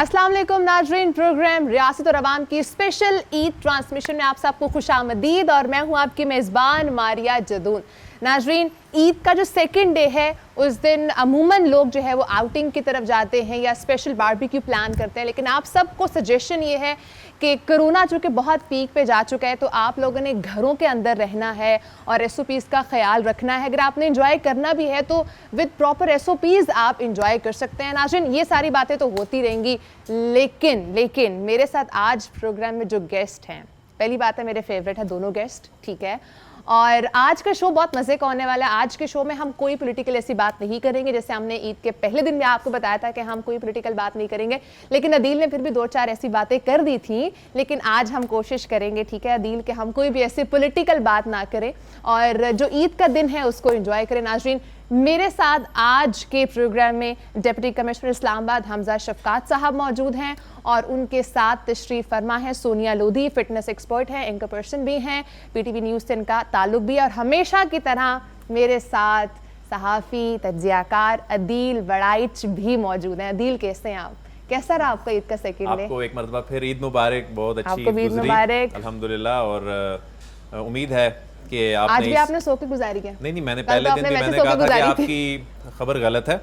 अस्सलाम वालेकुम नाजरीन, प्रोग्राम रियासत और अवाम की स्पेशल ईद ट्रांसमिशन में आप सबको खुशामदीद और मैं हूं आपकी मेज़बान मारिया जदून। नाजरीन, ईद का जो सेकंड डे है उस दिन अमूमन लोग जो है वो आउटिंग की तरफ जाते हैं या स्पेशल बारबेक्यू प्लान करते हैं, लेकिन आप सबको सजेशन ये है कि कोरोना चूँकि बहुत पीक पे जा चुका है तो आप लोगों ने घरों के अंदर रहना है और SOPs का ख्याल रखना है। अगर आपने इंजॉय करना भी है तो विद प्रॉपर SOPs आप इंजॉय कर सकते हैं। नाज़रीन, ये सारी बातें तो होती रहेंगी, लेकिन मेरे साथ आज प्रोग्राम में जो गेस्ट हैं, पहली बात है मेरे फेवरेट है दोनों गेस्ट, ठीक है। और आज का शो बहुत मज़े का होने वाला है। आज के शो में हम कोई पॉलिटिकल ऐसी बात नहीं करेंगे, जैसे हमने ईद के पहले दिन में आपको बताया था कि हम कोई पॉलिटिकल बात नहीं करेंगे, लेकिन अदील ने फिर भी 2-4 ऐसी बातें कर दी थी। लेकिन आज हम कोशिश करेंगे, ठीक है अदील, कि हम कोई भी ऐसी पॉलिटिकल बात ना करें और जो ईद का दिन है उसको एंजॉय करें। नाजरीन, मेरे साथ आज के प्रोग्राम में डिप्टी कमिश्नर इस्लामाबाद हमजा शफकात साहब मौजूद हैं और उनके साथ तशरीफ़ फरमा है सोनिया लोधी, फिटनेस एक्सपर्ट हैं, एंकर पर्सन भी हैं, PTV न्यूज़ से इनका ताल्लुक भी है। और हमेशा की तरह मेरे साथ सहाफ़ी तज्ज़ियाकार अदील वड़ाइच भी मौजूद हैं। अदील, कैसे हैं आप? कैसा रहा आपका ईद का सेकंड डे? आपको एक मरतबा फिर ईद मुबारक, बहुत अच्छी आपको भी ईद मुबारक अल्हम्दुलिल्लाह। और उम्मीद है कि आज भी आपने सो के गुजारी क्या? नहीं, मैंने पहले दिन भी मैंने कहा था कि आपकी खबर गलत है।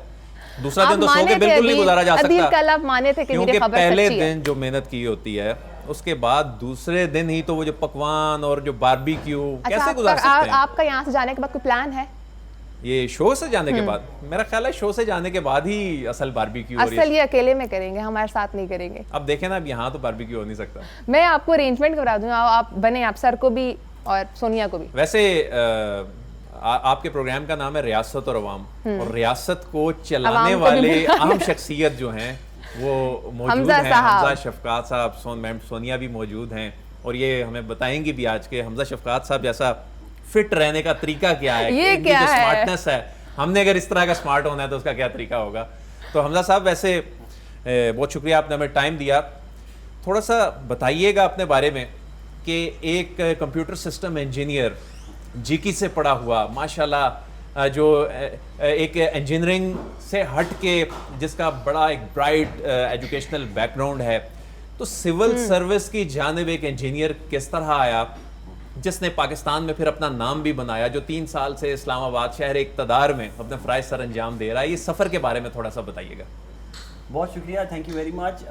दूसरा दिन तो सो के बिल्कुल नहीं गुजारा जा सकता, कल आप माने थे कि मेरी खबर पहले सच्ची है। दिन जो मेहनत की होती है उसके बाद दूसरे दिन ही तो वो जो पकवान और जो बारबेक्यू कैसे गुजार सकते हैं? आपका यहाँ से जाने के बाद कोई प्लान है? ये शो से जाने के बाद मेरा ख्याल है शो से जाने के बाद ही असल बारबेक्यू। असल ये अकेले में करेंगे, हमारे साथ नहीं करेंगे। अब देखें ना, अब यहाँ तो बारबेक्यू हो नहीं सकता। मैं आपको अरेंजमेंट करा दूंगा, आप बने, आप सर को भी और सोनिया को भी। वैसे आपके प्रोग्राम का नाम है रियासत और अवाम, और रियासत को चलाने वाले अहम शख्सियत जो हैं वो मौजूद हैं। हमजा शफकात साहब, मैम सोनिया भी मौजूद हैं और ये हमें बताएंगी भी आज के हमजा शफकात साहब जैसा फिट रहने का तरीका क्या है, ये क्या है, स्मार्टनेस है। हमने अगर इस तरह का स्मार्ट होना है तो उसका क्या तरीका होगा। तो हमजा साहब, वैसे बहुत शुक्रिया आपने हमें टाइम दिया। थोड़ा सा बताइएगा अपने बारे में कि एक कंप्यूटर सिस्टम इंजीनियर जीकी से पढ़ा हुआ, माशाल्लाह, जो एक इंजीनियरिंग से हट के जिसका बड़ा एक ब्राइट एजुकेशनल बैकग्राउंड है, तो सिविल सर्विस की जानिब एक इंजीनियर किस तरह आया जिसने पाकिस्तान में फिर अपना नाम भी बनाया, जो 3 साल से इस्लामाबाद शहर इक़्तिदार में अपने फ़राइज़ सर अंजाम दे रहा है। ये सफ़र के बारे में थोड़ा सा बताइएगा। बहुत शुक्रिया, थैंक यू वेरी मच।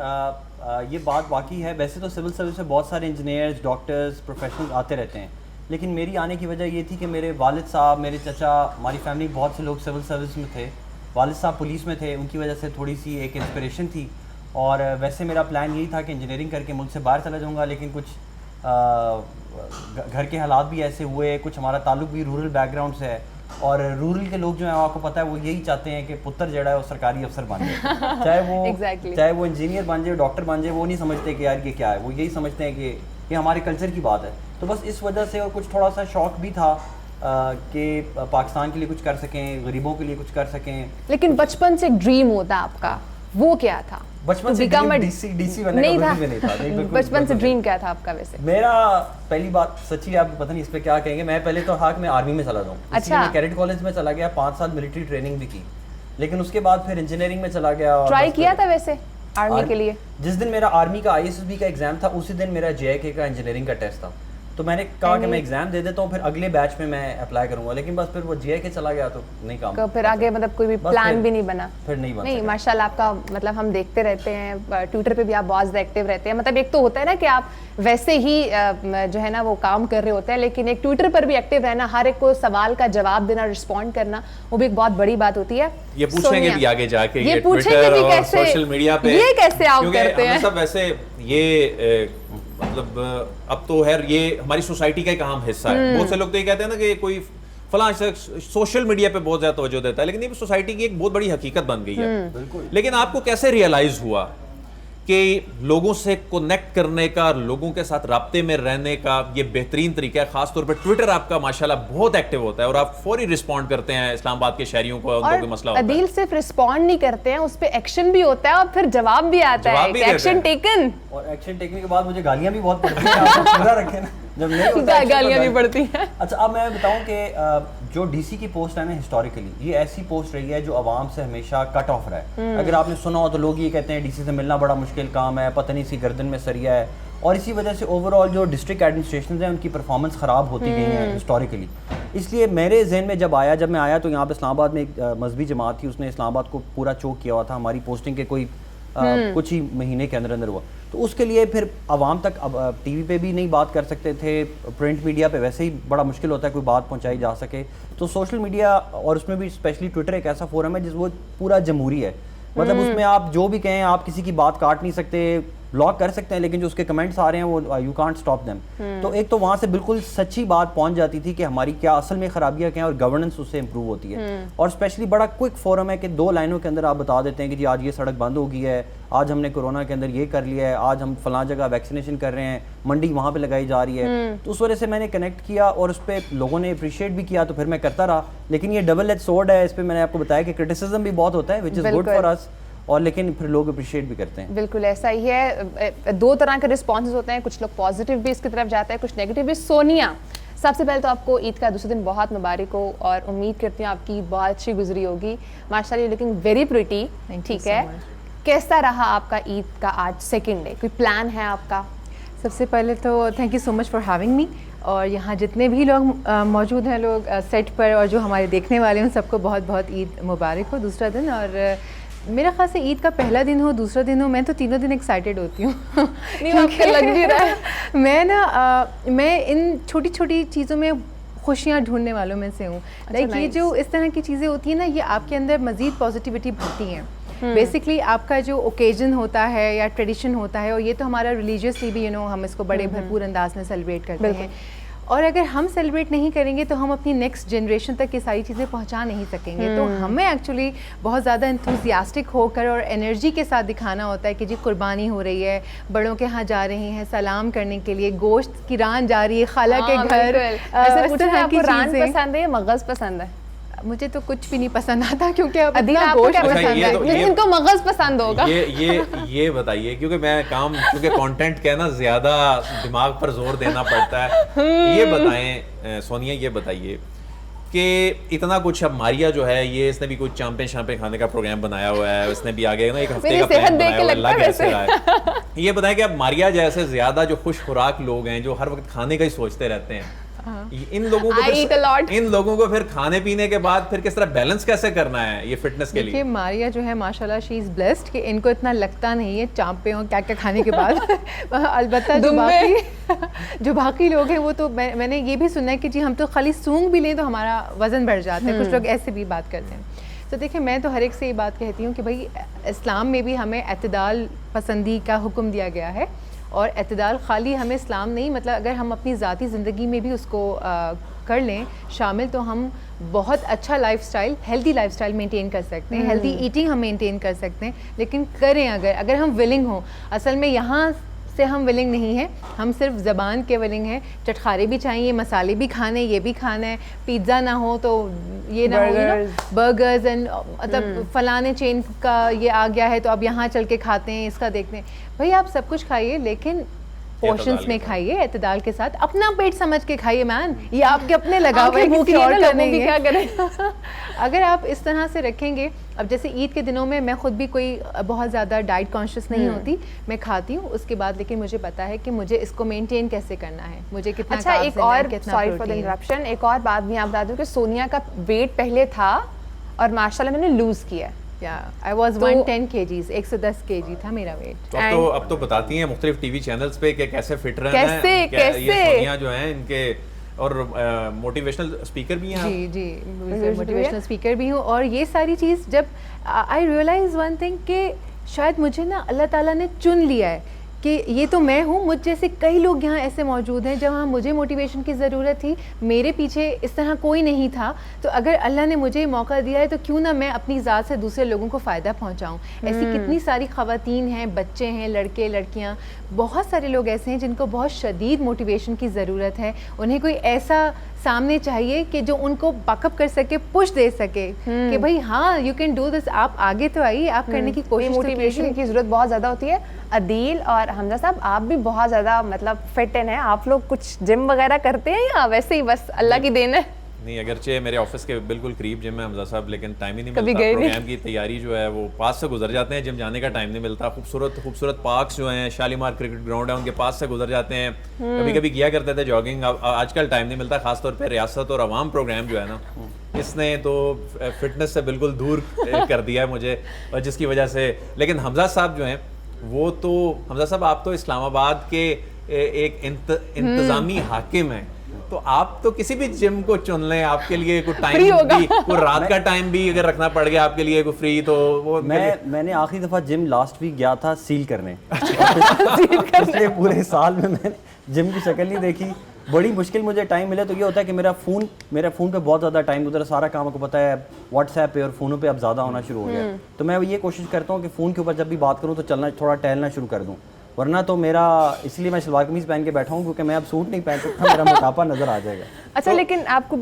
ये बात वाकई है, वैसे तो सिविल सर्विस में बहुत सारे इंजीनियर्स, डॉक्टर्स, प्रोफेशनल्स आते रहते हैं, लेकिन मेरी आने की वजह ये थी कि मेरे वालिद साहब, मेरे चचा, हमारी फैमिली बहुत से लोग सिविल सर्विस में थे। वालिद साहब पुलिस में थे, उनकी वजह से थोड़ी सी एक इंस्पिरेशन थी। और वैसे मेरा प्लान यही था कि इंजीनियरिंग करके मुल्क से बाहर चला जाऊँगा, लेकिन कुछ घर के हालात भी ऐसे हुए, कुछ हमारा ताल्लुक भी रूरल बैकग्राउंड से है और रूरल के लोग जो हैं आपको पता है वो यही चाहते हैं कि पुत्र जड़ा है वो सरकारी अफसर बन जाए, चाहे वो इंजीनियर बन जाए, डॉक्टर बन जाए, वो नहीं समझते कि यार ये क्या है, वो यही समझते हैं कि ये हमारे कल्चर की बात है। तो बस इस वजह से, और कुछ थोड़ा सा शौक भी था कि पाकिस्तान के लिए कुछ कर सकें, गरीबों के लिए कुछ कर सकें। लेकिन बचपन से एक ड्रीम होता आपका, वो क्या था? बचपन से डीसी बनने नहीं का नहीं था। बचपन से ड्रीम क्या था आपका? वैसे मेरा पहली बात सच्ची है, आपको पता नहीं इस पे क्या कहेंगे, मैं पहले तो मैं आर्मी में चला जाऊँ। अच्छा। मैं कैडेट कॉलेज में चला गया, 5 साल मिलिट्री ट्रेनिंग भी की, लेकिन उसके बाद फिर इंजीनियरिंग में चला गया। ट्राई किया था वैसे आर्मी के लिए? जिस दिन मेरा आर्मी का ISSB का एग्जाम था उसी दिन मेरा JIK का इंजीनियरिंग का टेस्ट था, तो मैंने कहा कि मैं एग्जाम दे देता हूँ, फिर अगले बैच में मैं अप्लाई करूंगा, लेकिन बस फिर वो JIK चला गया तो नहीं काम। तो फिर आगे मतलब कोई भी प्लान भी नहीं बना? फिर नहीं बना। नहीं, माशाल्लाह आपका, मतलब हम देखते रहते हैं ट्विटर पे भी आप बहुत एक्टिव रहते हैं। मतलब एक तो होता है ना कि आप वैसे ही जो है ना वो काम कर रहे होते हैं, लेकिन एक ट्विटर पर भी एक्टिव रहना, हर एक को सवाल का जवाब देना, रिस्पॉन्ड करना, वो भी एक बहुत बड़ी बात होती है। ये पूछेंगे भी आगे जाके, ये पूछेंगे भी कैसे सोशल मीडिया पे ये कैसे आप करते हैं? सब वैसे ये मतलब अब तो है, ये हमारी सोसाइटी का एक अहम हिस्सा है। बहुत से लोग तो ये कहते हैं ना कि कोई फलां शख्स सोशल मीडिया पे बहुत ज्यादा तवज्जो देता है, लेकिन ये सोसाइटी की एक बहुत बड़ी हकीकत बन गई है। लेकिन आपको कैसे रियलाइज हुआ कि लोगों से कनेक्ट करने का, लोगों के साथ राब्ते में रहने का ये बेहतरीन तरीका है? खासतौर पर ट्विटर आपका माशाल्लाह बहुत एक्टिव होता है और आप फौरी रिस्पॉन्ड करते हैं इस्लामाबाद के शहरियों को, उनको कोई मसला होता है। अदील सिर्फ रिस्पॉन्ड नहीं करते हैं, उस पे एक्शन भी होता है और फिर जवाब भी आता है, एक्शन टेकन। और एक्शन टेकने के बाद मुझे गालियां भी बहुत पड़ती हैं, आप पूरा रखें ना, जब नहीं होता गालियां भी पड़ती हैं। अच्छा, अब मैं बताऊं कि जो डीसी की पोस्ट है ना हिस्टोरिकली, ये ऐसी पोस्ट रही है जो आवाम से हमेशा कट ऑफ रहा है। अगर आपने सुना हो तो लोग ये कहते हैं डीसी से मिलना बड़ा मुश्किल काम है, पता नहीं सी गर्दन में सरिया है, और इसी वजह से ओवरऑल जो डिस्ट्रिक्ट एडमिनिस्ट्रेशन हैं उनकी परफॉर्मेंस ख़राब होती गई है हिस्टोरिकली। इसलिए मेरे जहन में जब मैं आया तो यहाँ पे इस्लामाबाद में एक मजहबी जमात थी, उसने इस्लामाबाद को पूरा चोक किया हुआ था। हमारी पोस्टिंग के कोई कुछ ही महीने के अंदर अंदर हुआ, तो उसके लिए फिर आवाम तक अब टीवी पे भी नहीं बात कर सकते थे, प्रिंट मीडिया पे वैसे ही बड़ा मुश्किल होता है कोई बात पहुंचाई जा सके, तो सोशल मीडिया और उसमें भी स्पेशली ट्विटर एक ऐसा फोरम है जिस वो पूरा जमहूरी है, मतलब उसमें आप जो भी कहें, आप किसी की बात काट नहीं सकते, ब्लॉक कर सकते हैं, लेकिन जो उसके कमेंट्स आ रहे हैं वो यू कांट स्टॉप देम। तो एक तो वहाँ से बिल्कुल सच्ची बात पहुँच जाती थी कि हमारी क्या असल में खराबियाँ क्या हैं और गवर्नेंस उससे इंप्रूव होती है। और स्पेशली बड़ा क्विक फोरम है कि 2 लाइनों के अंदर आप बता देते हैं कि जी आज ये सड़क बंद हो गई है, आज हमने कोरोना के अंदर ये कर लिया है, आज हम फलां जगह वैक्सीनेशन कर रहे हैं, मंडी वहाँ पे लगाई जा रही है। तो उस वजह से मैंने कनेक्ट किया और उस पर लोगों ने अप्रिशिएट भी किया, तो फिर मैं करता रहा। लेकिन ये डबल एज सोर्ड है, इस पर मैंने आपको बताया कि क्रिटिसिज्म भी बहुत होता है which is good for us, और लेकिन फिर लोग अप्रिशिएट भी करते हैं। बिल्कुल ऐसा ही है, 2 तरह के रिस्पॉन्सेज होते हैं, कुछ लोग पॉजिटिव भी इसकी तरफ जाता है, कुछ नेगेटिव भी। सोनिया, सबसे पहले तो आपको ईद का दूसरे दिन बहुत मुबारक हो और उम्मीद करती हूँ आपकी ईद बहुत अच्छी गुजरी होगी। माशाल्लाह लुकिंग वेरी प्रिटी, ठीक है। कैसा रहा आपका ईद का आज सेकंड डे, कोई प्लान है आपका? सबसे पहले तो thank you so much for having me, और यहाँ जितने भी लोग मौजूद हैं लोग सेट पर और जो हमारे देखने वाले हैं सबको बहुत बहुत ईद मुबारक हो दूसरा दिन। और मेरा ख़ास है ईद का पहला दिन हो दूसरा दिन हो, मैं तो तीनों दिन एक्साइटेड होती हूँ क्योंकि लग नहीं रहा है मैं इन छोटी छोटी चीज़ों में खुशियाँ ढूंढने वालों में से हूँ। लाइक ये जो इस तरह की चीज़ें होती हैं ना, ये आपके अंदर मज़ीद पॉजिटिविटी भरती हैं। बेसिकली आपका जो ओकेजन होता है या ट्रेडिशन होता है, और ये तो हमारा रिलीजियसली भी हम इसको बड़े भरपूर अंदाज में सेलिब्रेट करते हैं, और अगर हम सेलिब्रेट नहीं करेंगे तो हम अपनी नेक्स्ट जनरेशन तक ये सारी चीज़ें पहुंचा नहीं सकेंगे। तो हमें एक्चुअली बहुत ज़्यादा एंथुसियास्टिक होकर और एनर्जी के साथ दिखाना होता है कि जी कुर्बानी हो रही है, बड़ों के यहाँ जा रहे हैं सलाम करने के लिए, गोश्त की रान जा रही है खाला के घर। आपको रान पसंद है या मगज़ पसंद है? मुझे तो कुछ भी नहीं पसंद आता, क्योंकि अब इतना गोश्त पसंद है, लेकिन इनको मगज़ पसंद होगा। ये बताइए, क्योंकि मैं क्योंकि कंटेंट का ना ज्यादा दिमाग पर जोर देना पड़ता है। ये बताएं सोनिया, ये बताइए कि इतना कुछ अब मारिया जो है ये इसने भी कुछ चांपे खाने का प्रोग्राम बनाया हुआ है, इसने भी आगे ना 1 हफ्ते का प्लान बनाया हुआ है, लग ऐसे रहा है। ये बताएं कि अब मारिया जैसे ज्यादा जो खुश खुराक लोग हैं, जो हर वक्त खाने का ही सोचते रहते हैं, इन लोगों को फिर खाने पीने के बाद फिर किस तरह बैलेंस कैसे करना है ये फिटनेस के लिए? देखिए मारिया जो है माशाल्लाह शी इज़ ब्लेस्ड कि इनको इतना लगता नहीं है चांपे हो क्या क्या खाने के बाद अलबत्ता जो बाकी लोग हैं वो तो मैंने ये भी सुना है कि जी हम तो खाली सूंघ भी लें तो हमारा वज़न बढ़ जाता है। कुछ लोग ऐसे भी बात करते हैं। तो देखिए मैं तो हर एक से ये बात कहती हूँ कि भाई इस्लाम में भी हमें एतदाल पसंदी का हुक्म दिया गया है, और एतदाल खाली हमें इस्लाम नहीं, मतलब अगर हम अपनी ज़ाती ज़िंदगी में भी उसको कर लें शामिल, तो हम बहुत अच्छा लाइफस्टाइल, हेल्दी लाइफस्टाइल मेंटेन कर सकते हैं, हेल्दी ईटिंग हम मेंटेन कर सकते हैं। लेकिन करें अगर हम विलिंग हों। असल में यहाँ से हम विलिंग नहीं है, हम सिर्फ ज़बान के विलिंग हैं। चटखारे भी चाहिए, मसाले भी खाने, ये भी खाना है, पिज़्ज़ा ना हो तो ये ना हो, बर्गर्स एंड मतलब फलाने चेन का ये आ गया है तो अब यहाँ चल के खाते हैं, इसका देखते हैं। भाई आप सब कुछ खाइए लेकिन पोर्शंस में खाइए, एतदाल के साथ, अपना पेट समझ के खाइए मैन, ये आपके अपने लगा हुआ है, किसी और का नहीं है। क्या करें अगर आप इस तरह से रखेंगे। अब जैसे ईद के दिनों में मैं खुद भी कोई बहुत ज़्यादा डाइट कॉन्शियस नहीं होती, मैं खाती हूँ उसके बाद, लेकिन मुझे पता है कि मुझे इसको मेंटेन कैसे करना है, मुझे कितना अच्छा एक और सॉरी फॉर द इंटरप्शन, एक और बात भी आप बता दूँ कि सोनिया का वेट पहले था और माशाल्लाह मैंने लूज किया। I was 110 kgs, 110 kg था मेरा वेट। तो अब तो बताती हैं मुख्तलिफ टीवी चैनल्स पे कि कैसे फिट रहना है, कैसे ये सोनिया जो है इनके, और मोटिवेशनल स्पीकर भी हैं। जी मोटिवेशनल स्पीकर भी हूँ। और ये सारी चीज़ जब आई रियलाइज वन थिंग कि शायद मुझे ना अल्लाह ताला ने चुन लिया है कि ये तो मैं हूँ, मुझ जैसे कई लोग यहाँ ऐसे मौजूद हैं जहाँ मुझे मोटिवेशन की ज़रूरत थी, मेरे पीछे इस तरह कोई नहीं था। तो अगर अल्लाह ने मुझे मौका दिया है तो क्यों ना मैं अपनी ज़ात से दूसरे लोगों को फ़ायदा पहुँचाऊँ। ऐसी कितनी सारी ख़वातीन हैं, बच्चे हैं, लड़के लड़कियाँ, बहुत सारे लोग ऐसे हैं जिनको बहुत शदीद मोटिवेशन की ज़रूरत है। उन्हें कोई ऐसा सामने चाहिए कि जो उनको बकअप कर सके, पुश दे सके कि भाई हाँ यू कैन डू दिस, आप आगे तो आइए, आप करने की कोशिश। मोटिवेशन की ज़रूरत बहुत ज़्यादा होती है। अदील और हमजा साहब आप भी बहुत ज़्यादा मतलब फिट हैं, आप लोग कुछ जिम वगैरह करते हैं या वैसे ही बस अल्लाह की देन है? नहीं, अगरचे मेरे ऑफिस के बिल्कुल करीब जिम है हमजा साहब, लेकिन टाइम ही नहीं कभी मिलता। गए नहीं। प्रोग्राम की तैयारी जो है वो पास से गुजर जाते हैं, जिम जाने का टाइम नहीं मिलता। खूबसूरत खूबसूरत पार्क्स जो हैं, शालीमार क्रिकेट ग्राउंड है, उनके पास से गुजर जाते हैं। कभी कभी किया करते थे जॉगिंग, आजकल टाइम नहीं मिलता। खासतौर पर रियासत और अवाम प्रोग्राम जो है ना, इसने तो फिटनेस से बिल्कुल दूर कर दिया है मुझे, और जिसकी वजह से, लेकिन हमजा साहब जो हैं वो तो, हमजा साहब आप तो इस्लामाबाद के एक इंतजामी हाकिम हैं, तो आप तो किसी भी जिम को चुन लें, आपके लिए कोई टाइम भी, कोई रात का टाइम भी अगर रखना पड़ गया आपके लिए कोई फ्री, तो वो मैंने आखिरी दफ़ा जिम लास्ट वीक गया था सील करने। पिछले पूरे साल में मैंने जिम की शक्ल नहीं देखी। बड़ी मुश्किल मुझे टाइम मिले तो ये होता है कि मेरा फ़ोन पे बहुत ज़्यादा टाइम गुजरा, सारा काम आपको पता है व्हाट्सएप पे और फ़ोनों पे अब ज़्यादा होना शुरू हो गया। तो मैं ये कोशिश करता हूँ कि फ़ोन के ऊपर जब भी बात करूँ तो चलना, थोड़ा टहलना शुरू कर दूँ, वरना तो मेरा, इसलिए मैं शलवार कमीज़ पहन के बैठा हूँ क्योंकि मैं अब सूट नहीं पहन सकता, मेरा मोटापा नज़र आ जाएगा। अच्छा, लेकिन आपको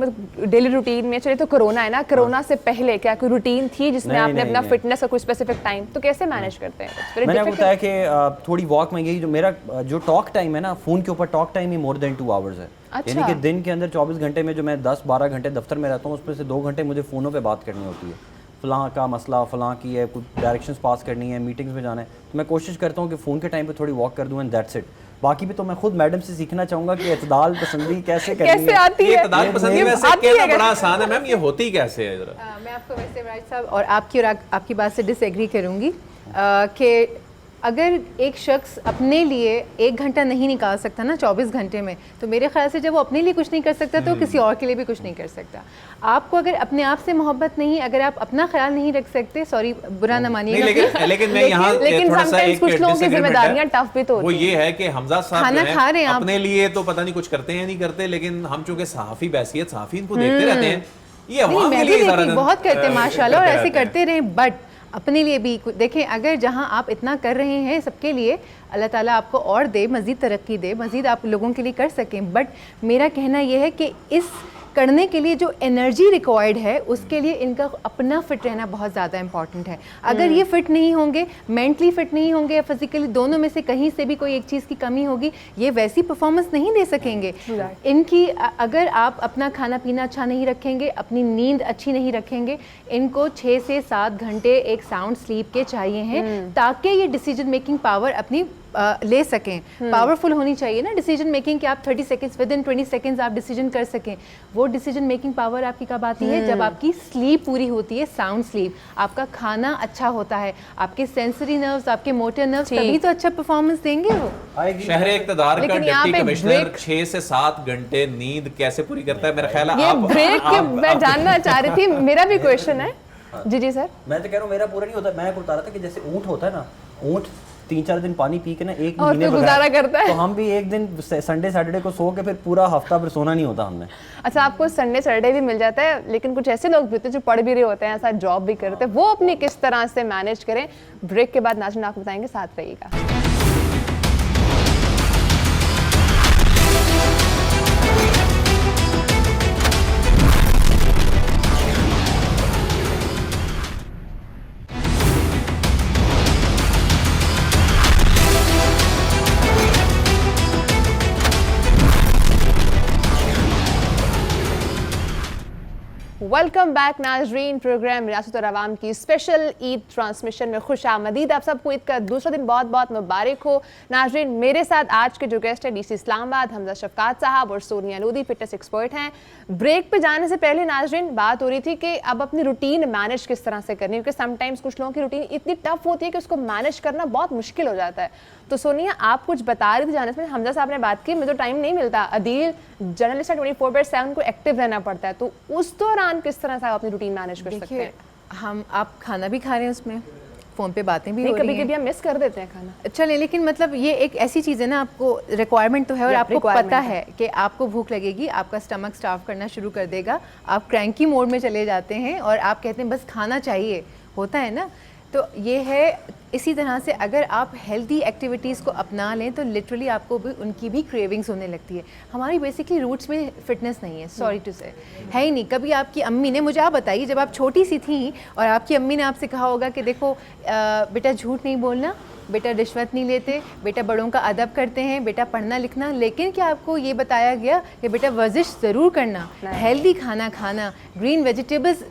डेली रूटीन में, चलिए तो कोरोना है ना, कोरोना से पहले क्या कोई रूटीन थी जिसमें आपने अपना फिटनेस का कोई स्पेसिफिक टाइम, तो कैसे मैनेज करते हैं? मैंने आपको बताया कि थोड़ी वॉक में, यही जो मेरा जो टॉक टाइम है ना, फ़ोन के ऊपर टॉक टाइम ही मोर देन 2 आवर्स है। यानी कि दिन के अंदर 24 घंटे में जो मैं 10-12 घंटे दफ्तर में रहता हूँ, उसमें से 2 घंटे मुझे फ़ोनों पे बात करनी होती है। फ़लाँ का मसला, फ़लाँ की है, कुछ डायरेक्शंस पास करनी है, मीटिंग्स में जाना है, तो मैं कोशिश करता हूँ कि फ़ोन के टाइम पे थोड़ी वॉक कर दूँ एंड दैट्स इट। बाकी भी तो मैं खुद मैडम से सीखना चाहूँगा कि इत्दाल पसंदी कैसे करनी है। कैसे आती है इत्दाल पसंदी? वैसे कहना बड़ा आसान है मैम, ये होती कैसे है जरा? मैं आपको वैसे राज साहब और आपकी बात से डिसएग्री करूँगी कि अगर एक शख्स अपने लिए 1 घंटा नहीं निकाल सकता ना 24 घंटे में, तो मेरे ख्याल से जब वो अपने लिए कुछ नहीं कर सकता तो किसी और के लिए भी कुछ नहीं कर सकता। आपको अगर अपने आप से मोहब्बत नहीं, अगर आप अपना ख्याल नहीं रख सकते, सॉरी बुरा ना मानिएगा, लेकिन मैं यहाँ थोड़ा सा एक कुछ लोगों की जिम्मेदारियां टफ भी तो वो ये है कि हमजा साहब खाना खा रहे हैं आप, अपने लिए तो पता नहीं कुछ करते हैं नहीं करते, लेकिन हम चूंकि सहाफी बैसियत, सहाफी इनको देखते रहते हैं, ये अवाम के लिए सारा दिन बहुत करते हैं माशाल्लाह, और ऐसे करते रहे। बट अपने लिए भी देखें, अगर जहां आप इतना कर रहे हैं सबके लिए, अल्लाह ताला आपको और दे, मज़ीद तरक्की दे, मज़ीद आप लोगों के लिए कर सकें। बट मेरा कहना यह है कि इस करने के लिए जो एनर्जी रिक्वायर्ड है, उसके लिए इनका अपना फिट रहना बहुत ज़्यादा इंपॉर्टेंट है। अगर ये फिट नहीं होंगे, मेंटली फिट नहीं होंगे या फिजिकली, दोनों में से कहीं से भी कोई एक चीज़ की कमी होगी, ये वैसी परफॉर्मेंस नहीं दे सकेंगे। इनकी अगर आप अपना खाना पीना अच्छा नहीं रखेंगे, अपनी नींद अच्छी नहीं रखेंगे, इनको 6 से 7 घंटे एक साउंड स्लीप के चाहिए हैं, ताकि ये डिसीजन मेकिंग पावर अपनी ले सकें। पावरफुल होनी चाहिए ना डिसीजन मेकिंग, कि आप 30 सेकंड्स, विद इन 20 सेकंड्स आप डिसीजन कर सकें। वो डिसीजन मेकिंग पावर आपकी कब आती है? जब आपकी स्लीप पूरी होती है, साउंड स्लीप, आपका खाना अच्छा होता है, आपके सेंसरी नर्व्स, आपके मोटर नर्व्स, तभी तो अच्छा परफॉर्मेंस देंगे वो। शहर इक़्तिदार का डिप्टी कमिश्नर 6 से 7 घंटे नींद कैसे पूरी करता है? मेरा ख्याल है ये ब्रेक मैं जानना चाह रही थी, मेरा भी क्वेश्चन है। जी सर। मैं तो कह रहा हूँ मेरा पूरा नहीं होता। मैं बता रहा था कि जैसे ऊँट होता है ना, ऊँट 3-4 दिन पानी पी के ना एक महीने गुजारा करता है, तो हम भी एक दिन संडे सैटरडे को सो के फिर पूरा हफ्ता भर सोना नहीं होता हमने। अच्छा, आपको संडे सैटरडे भी मिल जाता है, लेकिन कुछ ऐसे लोग भी होते हैं जो पढ़ भी रहे होते हैं, ऐसा जॉब भी करते हैं, वो अपनी किस तरह से मैनेज करें? ब्रेक के बाद नाज़रीन आपको बताएंगे, साथ रहिएगा। वेलकम बैक नाजरीन, प्रोग्राम रियासत और आवाम की स्पेशल ईद ट्रांसमिशन में खुश आमदीद। आप सबको ईद का दूसरा दिन बहुत बहुत मुबारक हो। नाजरीन, मेरे साथ आज के जो गेस्ट हैं DC इस्लामाबाद हमजा शफकात साहब और सोनिया लोधी, फिटनेस एक्सपर्ट हैं। ब्रेक पे जाने से पहले नाजरीन बात हो रही थी कि अब अपनी रूटीन मैनेज किस तरह से करनी है, क्योंकि समटाइम्स कुछ लोगों की रूटीन इतनी टफ होती है कि उसको मैनेज करना बहुत मुश्किल हो जाता है। तो सोनिया, आप कुछ बता रही थी जाने से, हमजा साहब ने बात की, मुझे तो टाइम नहीं मिलता, अदील जर्नलिस्ट है, 24/7 को एक्टिव रहना पड़ता है, तो उस दौरान किस तरह से आप अपनी रूटीन मैनेज कर सकते हैं? आप खाना भी खा रहे हैं, उसमें फ़ोन पे बातें भी हो रही हैं, कभी-कभी हम मिस कर देते हैं खाना। चलिए, लेकिन मतलब ये एक ऐसी चीज़ है ना, आपको रिक्वायरमेंट तो है और आपको पता है कि आपको भूख लगेगी, आपका स्टमक स्टार्व करना शुरू कर देगा, आप क्रैंकी मोड में चले जाते हैं और आप कहते हैं बस खाना चाहिए, होता है ना। तो ये है, इसी तरह से अगर आप हेल्दी एक्टिविटीज़ को अपना लें तो लिटरली आपको भी उनकी भी क्रेविंग्स होने लगती है। हमारी बेसिकली रूट्स में फिटनेस नहीं है, सॉरी टू से, है ही नहीं। कभी आपकी अम्मी ने, मुझे आप बताइए, जब आप छोटी सी थी और आपकी अम्मी ने आपसे कहा होगा कि देखो बेटा झूठ नहीं बोलना, बेटा रिश्वत नहीं लेते, बेटा बड़ों का अदब करते हैं, बेटा पढ़ना लिखना, लेकिन क्या आपको ये बताया गया कि बेटा वर्जिश ज़रूर करना, हेल्दी खाना खाना, ग्रीन वेजिटेबल्स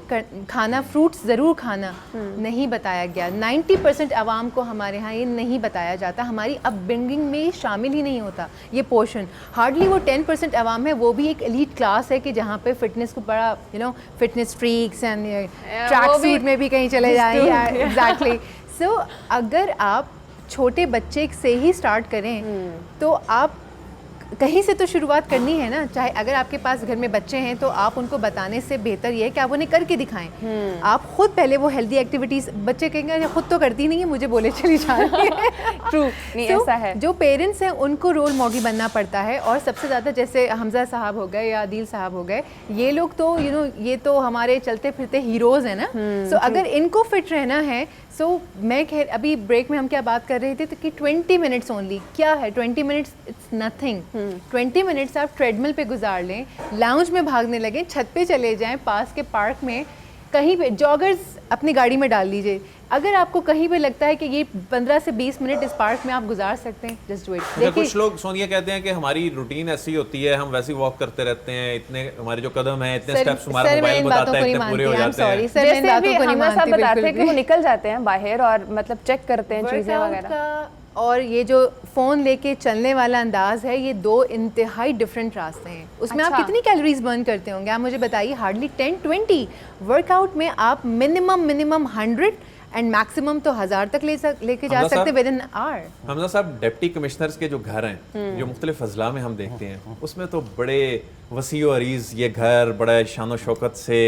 खाना, फ्रूट्स ज़रूर खाना? नहीं बताया गया। 90% आवाम को हमारे यहाँ ये नहीं बताया जाता, हमारी अपब्रिंगिंग में शामिल ही नहीं होता ये पोर्शन। हार्डली वो 10% आवाम है, वो भी एक एलीट क्लास है कि जहाँ पे फिटनेस को बड़ा fitness freaks and track suit में भी कहीं चले जाएं। एग्जैक्टली। सो अगर आप छोटे बच्चे से ही स्टार्ट करें तो आप कहीं से तो शुरुआत करनी है ना। चाहे अगर आपके पास घर में बच्चे हैं तो आप उनको बताने से बेहतर ये है कि आप उन्हें करके दिखाएं। आप खुद पहले वो हेल्दी एक्टिविटीज़, बच्चे कहेंगे खुद तो करती नहीं है, मुझे बोले चली जा रही है। ट्रू, नहीं So, ऐसा है। जो पेरेंट्स हैं उनको रोल मॉडल बनना पड़ता है, और सबसे ज़्यादा जैसे हमजा साहब हो गए या आदिल साहब हो गए, ये लोग तो ये तो हमारे चलते फिरते हीरोज़ हैं ना। सो अगर इनको फिट रहना है, सो मैं अभी ब्रेक में हम क्या बात कर रहे थे तो कि 20 मिनट्स ओनली, क्या है 20 मिनट्स, इट्स नथिंग। 20 मिनट्स आप ट्रेडमिल पे गुजार लें, लाउंज में भागने लगें, छत पे चले जाएं, पास के पार्क में कहीं पे जॉगर्स अपनी गाड़ी में डाल लीजिए। अगर आपको कहीं पे लगता है कि ये 15 से 20 मिनट इस पार्क में आप गुजार सकते हैं, जस्ट डू इट। कुछ लोग सोनिया कहते हैं कि हमारी रूटीन ऐसी होती है, हम वैसी वॉक करते रहते हैं, इतने हमारे जो कदम हैं, इतने स्टेप्स हमारा मोबाइल बताता है, इतने पूरे हो जाते हैं। जैसे भी हम सब बताते हैं कि वो निकल जाते हैं बाहर और मतलब चेक करते हैं चीजें वगैरह, और ये जो फ़ोन लेके चलने वाला अंदाज है, ये दो इंतहाई डिफरेंट रास्ते हैं। उसमें आप कितनी कैलोरीज बर्न करते होंगे आप मुझे बताइए? हार्डली 10-20। वर्कआउट में आप मिनिमम 100 एंड मैक्सिमम तो 1000 तक लेके जा सकते विद इन आवर। हमजा साहब, डिप्टी कमिश्नर्स के जो घर हैं, जो मुख्तलिफ अजला में हम देखते हैं, उसमें तो बड़े वसीओ अरीज ये घर, बड़ा शान शौकत से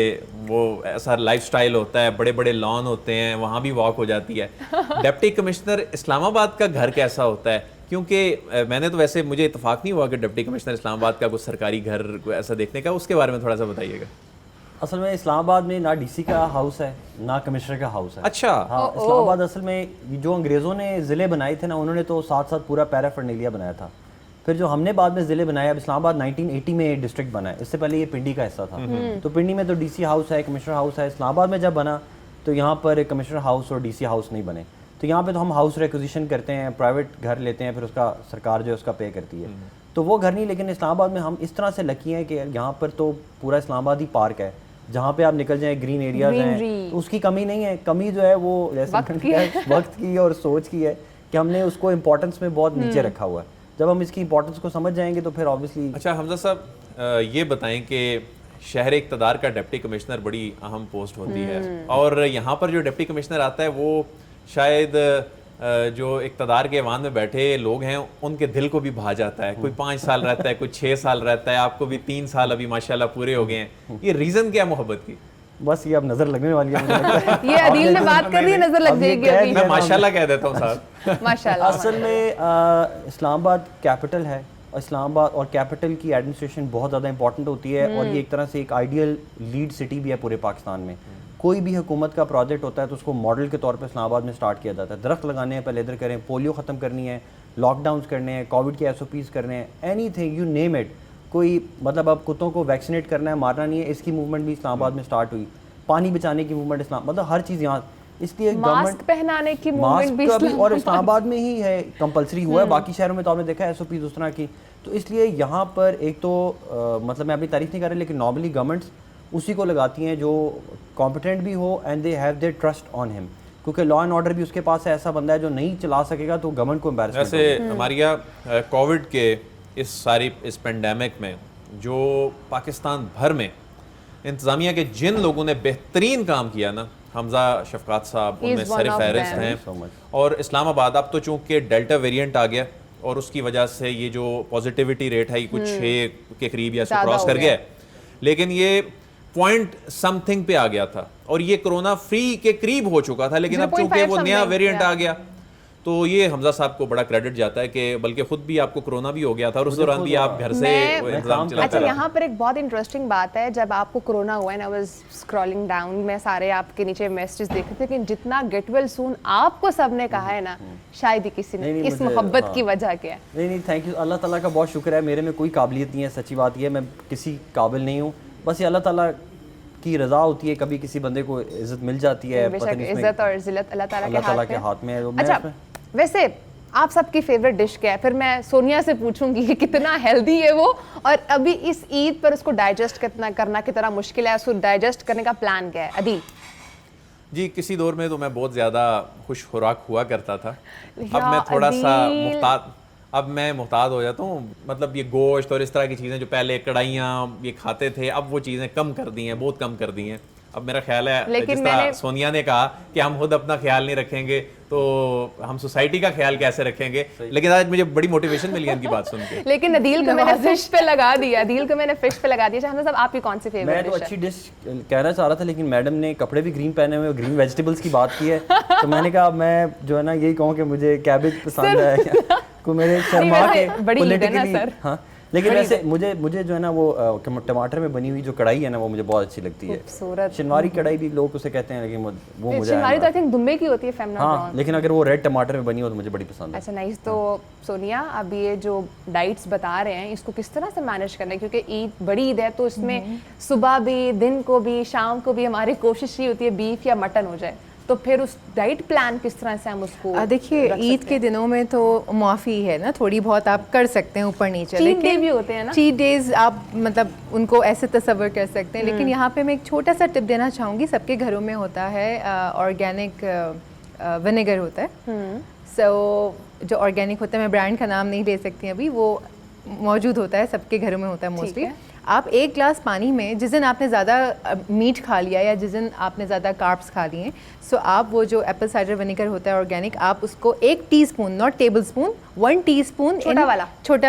वो ऐसा लाइफस्टाइल होता है, बड़े बड़े लॉन होते हैं, वहाँ भी वॉक हो जाती है। डिप्टी कमिश्नर इस्लामाबाद का घर कैसा होता है? क्योंकि मैंने तो वैसे, मुझे इत्तेफाक नहीं हुआ कि डिप्टी कमिश्नर इस्लामाबाद का कुछ सरकारी घर ऐसा देखने का, उसके बारे में थोड़ा सा बताइएगा। असल में इस्लामाबाद में ना डीसी का हाउस है ना कमिश्नर का हाउस है। अच्छा। हाँ, इस्लामाबाद असल में जो अंग्रेज़ों ने ज़िले बनाए थे ना, उन्होंने तो साथ साथ पूरा पैराफर्नेलिया बनाया था। फिर जो हमने बाद में ज़िले बनाए, अब इस्लामाबाद 1980 में डिस्ट्रिक्ट बना है, इससे पहले ये पिंडी का हिस्सा था। तो पिंडी में तो डीसी हाउस है, कमिश्नर हाउस है। इस्लामाबाद में जब बना तो यहाँ पर कमिश्नर हाउस और डीसी हाउस नहीं बने, तो यहाँ पे तो हम हाउस रिक्विजिशन करते हैं, प्राइवेट घर लेते हैं, फिर उसका सरकार जो है उसका पे करती है। तो वो घर नहीं, लेकिन इस्लामाबाद में हम इस तरह से लकी हैं कि यहाँ पर तो पूरा इस्लामाबाद ही पार्क है, जहाँ पे आप निकल जाएं, ग्रीन एरियाज हैं, तो उसकी कमी नहीं है। कमी जो है वो वक्त की और सोच की है कि हमने उसको इम्पोर्टेंस में बहुत नीचे रखा हुआ है। जब हम इसकी इम्पोर्टेंस को समझ जाएंगे तो फिर ऑब्वियसली। अच्छा हमजा साहब, ये बताएं कि शहर इक़्तिदार का डिप्टी कमिश्नर बड़ी अहम पोस्ट होती है, और यहाँ पर जो डिप्टी कमिश्नर आता है वो शायद जो इक़्तिदार के ऐवान में बैठे लोग हैं उनके दिल को भी भा जाता है। कोई 5 साल रहता है, कोई 6 साल रहता है, आपको भी 3 साल अभी माशाल्लाह पूरे हो गए हैं। ये रीज़न क्या मोहब्बत की? बस ये अब नजर लगने वाली है मुझे लगता है। ये अदील ने बात कर दी, नजर लग जाएगी अभी। मैं माशाल्लाह कह देता हूँ साहब। माशाल्लाह। असल में इस्लामाबाद कैपिटल है, और इस्लामाबाद और कैपिटल की एडमिनिस्ट्रेशन बहुत ज़्यादा इंपॉर्टेंट होती है, और ये एक तरह से एक आइडियल लीड सिटी भी है पूरे पाकिस्तान में। कोई भी हुकूमत का प्रोजेक्ट होता है तो उसको मॉडल के तौर पे इस्लामाबाद में स्टार्ट किया जाता है। दरख्त लगाने हैं पहले इधर करें, पोलियो ख़त्म करनी है, लॉकडाउन्स करने हैं, कोविड के SOPs करने हैं, एनीथिंग यू नेम इट। कोई मतलब अब कुत्तों को वैक्सीनेट करना है, मारना नहीं है, इसकी मूवमेंट भी इस्लामाबाद में स्टार्ट हुई। पानी बचाने की मूवमेंट इस्लाम, मतलब हर चीज़ यहाँ, इसलिए मास्क पहनाने की मूवमेंट भी और इस्लामाबाद में ही है, कंपलसरी हुआ है। बाकी शहरों में तो आपने देखा है SOPs उस तरह की। तो इसलिए यहाँ पर एक तो मतलब मैं अपनी तारीफ नहीं कर रहा, लेकिन नॉर्मली गवर्नमेंट्स उसी को लगाती हैं जो कॉम्पिटेंट भी हो and they have their trust on him, क्योंकि लॉ एंड ऑर्डर भी उसके पास है। ऐसा बंदा है जो नहीं चला सकेगा तो गवर्नमेंट को एम्बैरेसमेंट। वैसे हमारिया कोविड के इस पेंडेमिक में जो पाकिस्तान भर में इंतज़ामिया के जिन लोगों ने बेहतरीन काम किया ना, हमजा शफकात साहब उनमें सर फहरिस्त हैं। और इस्लामाबाद अब तो चूँकि डेल्टा वेरिएंट आ गया और उसकी वजह से ये जो पॉजिटिविटी रेट है ये कुछ 6 के करीब या इसको क्रॉस कर गया है, लेकिन ये पॉइंट समथिंग पे आ गया था और ये कोरोना फ्री के करीब हो चुका था, लेकिन अब चूंकि वो नया वेरिएंट आ गया तो ये हमजा साहब को बड़ा क्रेडिट जाता है कि बल्कि खुद भी आपको कोरोना भी हो गया था और उस दौरान भी आप घर से इंतजाम चलाते रहे। अच्छा, यहाँ पर एक बहुत इंटरेस्टिंग बात है, जब आपको कोरोना हुआ है ना, वाज स्क्रॉलिंग डाउन, मैं सारे आपके नीचे मैसेज देख रहे थे कि जितना गेट वेल सून आपको सबने कहा है ना, शायद ही किसी ने इस मोहब्बत की वजह क्या है। नहीं, थैंक यू, अल्लाह ताला का बहुत शुक्र है। मेरे में कोई काबिलियत नहीं है, सच्ची बात ये, मैं किसी काबिल नहीं हूँ, बस ये अल्लाह ताला की रजा होती है, कभी किसी बंदे को इज्जत मिल जाती है, इज्जत और जिल्लत अल्लाह ताला के हाथ में है। अच्छा, वैसे आप सबकी फेवरेट डिश क्या है? फिर मैं सोनिया से पूछूंगी कि कितना हेल्दी है वो, और अभी इस ईद पर उसको डाइजेस्ट करना कितना मुश्किल है, उसको डाइजेस्ट करने का प्लान क्या है? अदील जी, किसी दौर में तो मैं बहुत ज़्यादा खुश खुराक हुआ करता था। या अब मैं थोड़ा सा अदील। अब मैं मुहताद हो जाता हूँ। मतलब ये गोश्त और इस तरह की चीज़ें जो पहले कढ़ाइयाँ ये खाते थे, अब वो चीज़ें कम कर दी हैं, बहुत कम कर दी हैं। अब मेरा ख्याल है लेकिन जिस तरह मैंने- सोनिया ने कहा कि हम खुद अपना ख्याल नहीं रखेंगे तो हम सोसाइटी का ख्याल कैसे रखेंगे। लेकिन आज मुझे बड़ी मोटिवेशन मिली है इनकी बात सुन के। लेकिन अदील को मैंने फिश पे लगा दिया, अदील को मैंने फिश पे लगा दिया। शहनाज साहब आपकी कौन सी मैं फेवरेट तो डिश अच्छी है? डिश कहना चाह रहा था, लेकिन मैडम ने कपड़े भी ग्रीन पहने हुए, ग्रीन वेजिटेबल्स की बात की है, तो मैंने कहा मैं जो है ना यही कहूँ कि मुझे कैबेज पसंद है को मेरे शर्मा वैसे के बड़ी ईद है ना, politically- सर। हाँ, लेकिन वैसे मुझे जो है ना वो टमाटर में बनी हुई जो कढ़ाई है ना वो मुझे बहुत अच्छी लगती है। खूबसूरत। शिनवारी कढ़ाई भी लोग उसे कहते हैं, लेकिन वो मुझे शिनवारी तो आई थिंक दुम्बे की होती है, फेमना हाँ, लेकिन अगर वो रेड टमाटर में बनी हो तो मुझे बड़ी पसंद है। अच्छा नाइस। तो सोनिया, अब ये जो डाइट्स बता रहे हैं इसको किस तरह से मैनेज करना है, क्योंकि ईद बड़ी ईद है तो इसमें सुबह भी, दिन को भी, शाम को भी हमारी कोशिश ये होती है बीफ या मटन हो जाए, तो फिर उस डाइट प्लान किस तरह से हम उसको देखिए रख ईद सकते के हैं? दिनों में तो माफ़ी है ना, थोड़ी बहुत आप कर सकते हैं ऊपर नीचे, Cheat day भी होते हैं ना? चीट डेज आप मतलब उनको ऐसे तस्वर कर सकते हैं। लेकिन यहाँ पे मैं एक छोटा सा टिप देना चाहूँगी। सबके घरों में होता है ऑर्गेनिक विनेगर होता है। सो जो ऑर्गेनिक होता है, मैं ब्रांड का नाम नहीं ले सकती अभी, वो मौजूद होता है, सबके घरों में होता है मोस्टली। है। आप एक ग्लास पानी में, जिस दिन आपने ज़्यादा मीट खा लिया या जिस दिन आपने ज़्यादा कार्ब्स खा लिए, सो आप वो जो एप्पल साइडर विनेगर होता है ऑर्गेनिक, आप उसको 1 teaspoon, not table spoon, 1 teaspoon छोटा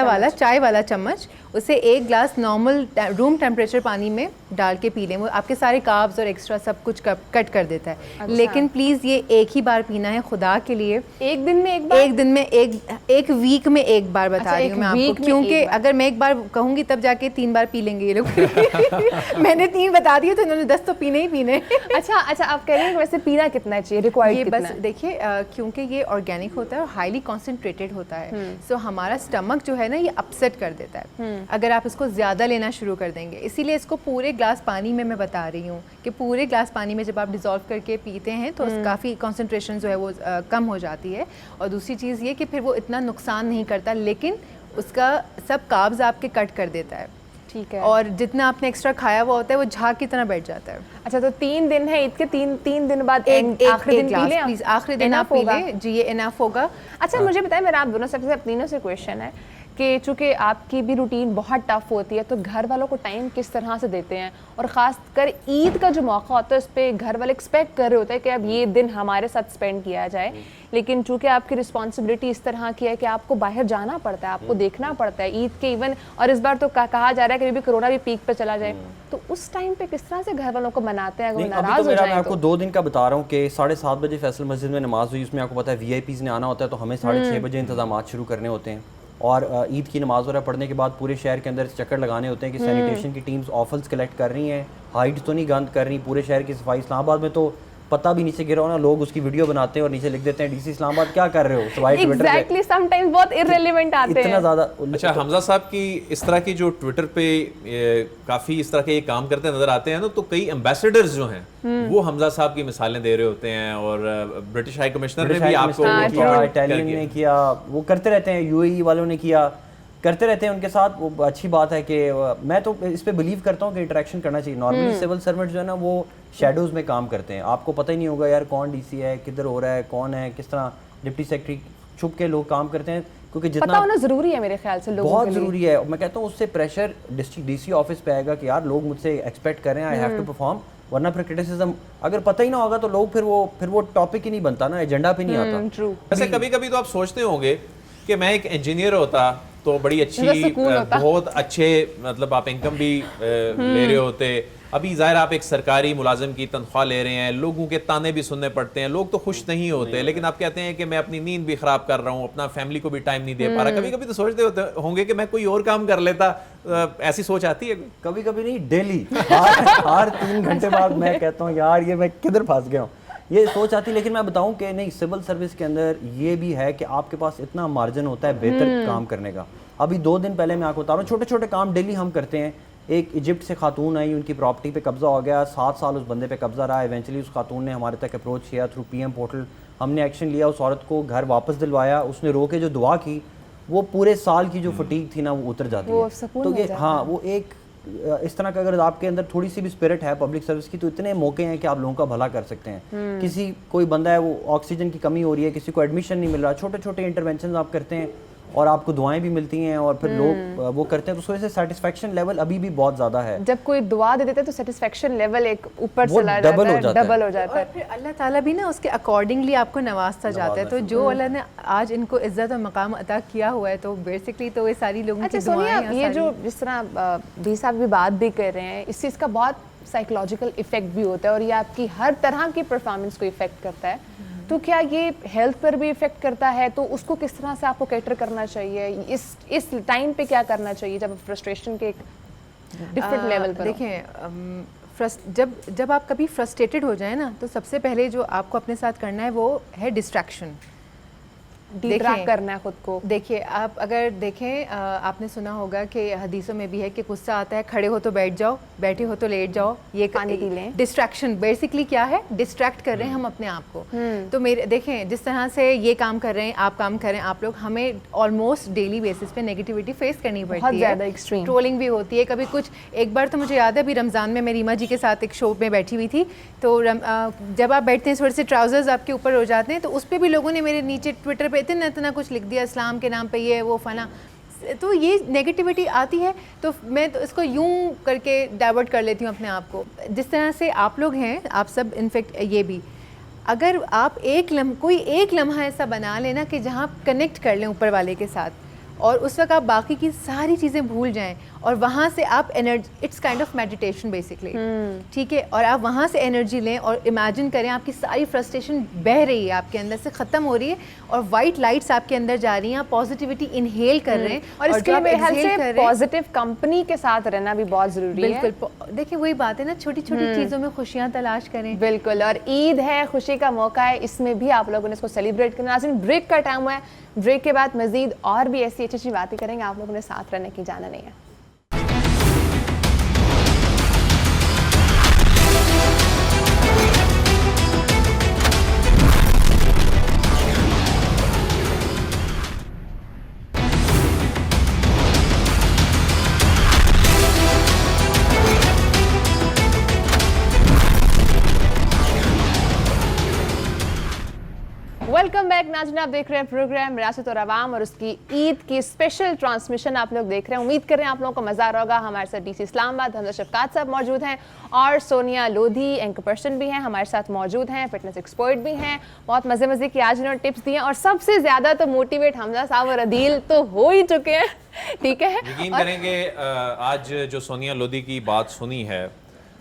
वाला चाय वाला चम्मच, उसे 1 ग्लास नॉर्मल रूम टेम्परेचर पानी में डाल के पी लें। वो आपके सारे कार्ब्स और एक्स्ट्रा सब कुछ कट कर देता है। अच्छा। लेकिन प्लीज़ ये एक ही बार पीना है, खुदा के लिए। एक दिन में एक बार? एक दिन में एक वीक में एक बार बता अच्छा, रही हूँ एक मैं week आपको, में क्योंकि एक बार। अगर मैं एक बार कहूँगी तब जाके 3 बार पी लेंगे ये लोग। मैंने 3 बता दिए तो इन्होंने 10 तो पीने ही पीने। अच्छा आप कह रहे हैं कि वैसे पीना कितना चाहिए, रिक्वायर्ड ये कितना बस है? देखिए क्योंकि ये ऑर्गेनिक होता है और हाईली कॉन्सेंट्रेटेड होता है, सो हमारा स्टमक जो है ना ये अपसेट कर देता है अगर आप इसको ज़्यादा लेना शुरू कर देंगे। इसीलिए इसको पूरे ग्लास पानी में मैं बता रही हूँ कि पूरे ग्लास पानी में जब आप डिज़ोल्व करके पीते हैं तो काफ़ी कॉन्सेंट्रेशन जो है वो कम हो जाती है। और दूसरी चीज़ ये कि फिर वो इतना नुकसान नहीं करता, लेकिन उसका सब कार्ब्स आपके कट कर देता है। ठीक है। और जितना आपने एक्स्ट्रा खाया हुआ होता है वो झाग की तरह बैठ जाता है। अच्छा, तो 3 दिन है ईद के, तीन दिन बाद आखिरी दिन पी लें? प्लीज, आखिरी दिन आप पी लें जी, ये इनफ होगा। अच्छा मुझे बताएं, मेरा आप दोनों सबसे तीनों से क्वेश्चन है कि चूंकि आपकी भी रूटीन बहुत टफ होती है, तो घर वालों को टाइम किस तरह से देते हैं, और ख़ास कर ईद का जो मौका होता है उस पर घर वाले एक्सपेक्ट कर रहे होते हैं कि अब ये दिन हमारे साथ स्पेंड किया जाए, लेकिन चूंकि आपकी रिस्पॉन्सिबिलिटी इस तरह की है कि आपको बाहर जाना पड़ता है, आपको देखना पड़ता है ईद के इवन, और इस बार तो कहा जा रहा है कि अभी कोरोना भी पीक पे चला जाए, तो उस टाइम पे किस तरह से घर वालों को मनाते हैं अगर वो नहीं, अभी नाराज तो हो मैं जाए? आपको 2 दिन का बता रहा हूँ कि 7:30 बजे फैसल मस्जिद में नमाज हुई, उसमें आपको पता है VIPs ने आना होता है, तो हमें 6:30 बजे इंतजाम शुरू करने होते हैं। और ईद की नमाज वगैरह पढ़ने के बाद पूरे शहर के अंदर चक्कर लगाने होते हैं कि सैनिटेशन की टीम्स ऑफल्स कलेक्ट कर रही हैं, हाइट तो नहीं गंद कर रही, पूरे शहर की सफाई। इस्लामाबाद में तो पता भी नीचे गिरा हो ना, लोग उसकी वीडियो बनाते हैं और नीचे लिख देते हैं DC इस्लामाबाद क्या कर रहे हो, सवाई ट्विटर पे। एग्जैक्टली, समटाइम्स बहुत इररिलेवेंट आते हैं। इतना ज़्यादा अच्छा, हमजा साहब की इस तरह की जो ट्विटर पे काफ़ी इस तरह के काम करते नज़र आते हैं ना, तो कई एम्बेसडर्स जो हैं वो हमजा साहब की मिसालें दे रहे होते हैं, और ब्रिटिश हाई कमिश्नर ने भी आपको किया, इटालियन ने किया, वो करते रहते हैं, UAE वालों ने किया, करते रहते हैं उनके साथ। वो अच्छी बात है कि मैं तो इस पे बिलीव करता हूँ कि इंटरेक्शन करना चाहिए। नॉर्मली सिविल सर्वेंट जो है ना वो शेडोज़ में काम करते हैं, आपको पता ही नहीं होगा यार कौन DC है, किधर हो रहा है, कौन है, किस तरह डिप्टी सेक्रेटरी, छुप के लोग काम करते हैं, क्योंकि पता जितना होना जरूरी है मेरे ख्याल से लोगों बहुत के लिए। ज़रूरी है। मैं कहता हूँ उससे प्रेशर DC ऑफिस पे आएगा कि यार लोग मुझसे एक्सपेक्ट कर रहे हैं, आई हैव टू परफॉर्म, वरना फिर क्रिटिसिज्म अगर पता ही ना होगा तो लोग फिर वो टॉपिक ही नहीं बनता ना, एजेंडा पे नहीं आता। ट्रू। वैसे कभी कभी तो आप सोचते होंगे कि मैं एक इंजीनियर होता तो बड़ी अच्छी सुकून होता। बहुत अच्छे मतलब आप इनकम भी ले रहे होते। अभी ज़ाहिर आप एक सरकारी मुलाजिम की तनख्वाह ले रहे हैं, लोगों के ताने भी सुनने पड़ते हैं, लोग तो खुश नहीं होते, लेकिन आप कहते हैं कि मैं अपनी नींद भी ख़राब कर रहा हूँ, अपना फैमिली को भी टाइम नहीं दे पा रहा। कभी कभी तो सोचते होंगे कि मैं कोई और काम कर लेता, ऐसी सोच आती है? कभी कभी नहीं, डेली हर 3 घंटे बाद मैं कहता हूँ यार ये मैं किधर फंस गया हूँ, ये सोच आती। लेकिन मैं बताऊं कि नहीं, सिविल सर्विस के अंदर ये भी है कि आपके पास इतना मार्जिन होता है बेहतर काम करने का। अभी 2 दिन पहले मैं आपको बता रहा हूँ, छोटे छोटे काम डेली हम करते हैं। एक इजिप्ट से खातून आई, उनकी प्रॉपर्टी पे कब्जा हो गया, 7 साल उस बंदे पे कब्जा रहा। इवेंचुअली उस खातून ने हमारे तक अप्रोच किया थ्रू PM पोर्टल, हमने एक्शन लिया, उस औरत को घर वापस दिलवाया, उसने रो के जो दुआ की वो पूरे साल की जो फटीग थी ना वो उतर जाती है। तो ये हाँ वो एक इस तरह का अगर आपके अंदर थोड़ी सी भी स्पिरिट है पब्लिक सर्विस की तो इतने मौके हैं कि आप लोगों का भला कर सकते हैं। किसी कोई बंदा है वो ऑक्सीजन की कमी हो रही है, किसी को एडमिशन नहीं मिल रहा, छोटे छोटे इंटरवेंशन आप करते हैं और आपको दुआएं भी मिलती हैं और फिर लोग वो करते हैं, तो उस वजह से सेटिस्फेक्शन लेवल अभी भी बहुत ज़्यादा है। जब कोई दुआ दे देते हैं तो सेटिस्फेक्शन लेवल एक ऊपर चला जाता है, डबल हो जाता है। और फिर अल्लाह ताला भी ना उसके अकॉर्डिंगली आपको नवाजता जाता है। तो जो अल्लाह ने आज इनको इज्जत और मकाम अता किया हुआ है तो बेसिकली तो ये सारी लोगों की दुआएं हैं। ये जो जिस तरह भी साहब भी बात भी कर रहे हैं, इस चीज़ का बहुत साइकोलॉजिकल इफेक्ट भी होता है और ये आपकी हर तरह की परफॉर्मेंस को इफेक्ट करता है। तो क्या ये हेल्थ पर भी इफेक्ट करता है? तो उसको किस तरह से आपको कैटर करना चाहिए? इस टाइम पे क्या करना चाहिए जब फ्रस्ट्रेशन के एक डिफरेंट लेवल पर? देखें, जब आप कभी फ्रस्ट्रेटेड हो जाए ना तो सबसे पहले जो आपको अपने साथ करना है वो है डिस्ट्रैक्शन, डिस्ट्रैक्ट करना है खुद को। देखिए आप अगर देखें आपने सुना होगा कि हदीसों में भी है कि गुस्सा आता है खड़े हो तो बैठ जाओ, बैठे हो तो लेट जाओ, ये पानी पी लें। डिस्ट्रैक्शन बेसिकली क्या है? डिस्ट्रैक्ट कर रहे हैं हम अपने आप को। तो मेरे देखें जिस तरह से ये काम कर रहे हैं, आप काम कर रहे हैं, आप लोग, हमें ऑलमोस्ट डेली बेसिस पे नेगेटिविटी फेस करनी पड़ती है, बहुत ज़्यादा एक्सट्रीम ट्रोलिंग भी होती है कभी कुछ। एक बार तो मुझे याद है अभी रमज़ान में मैं रीमा जी के साथ एक शो में बैठी हुई थी, तो जब आप बैठते हैं थोड़े से ट्राउजर्स आपके ऊपर हो जाते हैं, तो उस पर भी लोगों ने मेरे नीचे ट्विटर पे इतना इतना कुछ लिख दिया इस्लाम के नाम पे, ये वो फला। तो ये नेगेटिविटी आती है तो मैं तो इसको यूं करके डाइवर्ट कर लेती हूँ अपने आप को। जिस तरह से आप लोग हैं, आप सब इनफेक्ट ये भी, अगर आप कोई एक लम्हा ऐसा बना लेना कि जहाँ आप कनेक्ट कर लें ऊपर वाले के साथ और उस वक्त आप बाकी की सारी चीज़ें भूल जाएं और वहाँ से आप energy, it's kind of meditation basically, ठीक है, और आप वहाँ से एनर्जी लें और इमेजिन करें आपकी सारी फ्रस्ट्रेशन बह रही है आपके अंदर से, ख़त्म हो रही है और वाइट लाइट्स आपके अंदर जा रही हैं, आप पॉजिटिविटी इनहेल कर रहे हैं। और इसके लिए मेरे ख्याल से पॉजिटिव कंपनी के साथ रहना भी बहुत ज़रूरी है। बिल्कुल, देखिए वही बात है ना, छोटी छोटी चीज़ों में खुशियाँ तलाश करें। बिल्कुल, और ईद है, खुशी का मौका है, इसमें भी आप लोगों ने इसको सेलिब्रेट करना। नाज़रीन ब्रेक का टाइम है, ब्रेक के बाद मजीद और भी ऐसी अच्छी अच्छी बातें करेंगे, आप लोगों ने साथ रहने की जाना नहीं है। वेलकम बैक नाज़रीन, आप देख रहे हैं प्रोग्राम रियासत और अवाम और उसकी ईद की स्पेशल ट्रांसमिशन आप लोग देख रहे हैं। उम्मीद कर रहे हैं आप लोगों को मज़ा आ रहा होगा। हमारे साथ डीसी इस्लामाबाद हमजा शफकात साहब मौजूद हैं और सोनिया लोधी एंकर पर्सन भी हैं हमारे साथ मौजूद हैं, फिटनेस एक्सपर्ट भी हैं। बहुत मज़े की आज इन्होंने टिप्स दिए और सबसे ज़्यादा तो मोटिवेट हमजा साहब और अदील तो हो ही चुके हैं, ठीक है। यकीन करेंगे आज जो सोनिया लोधी की बात सुनी है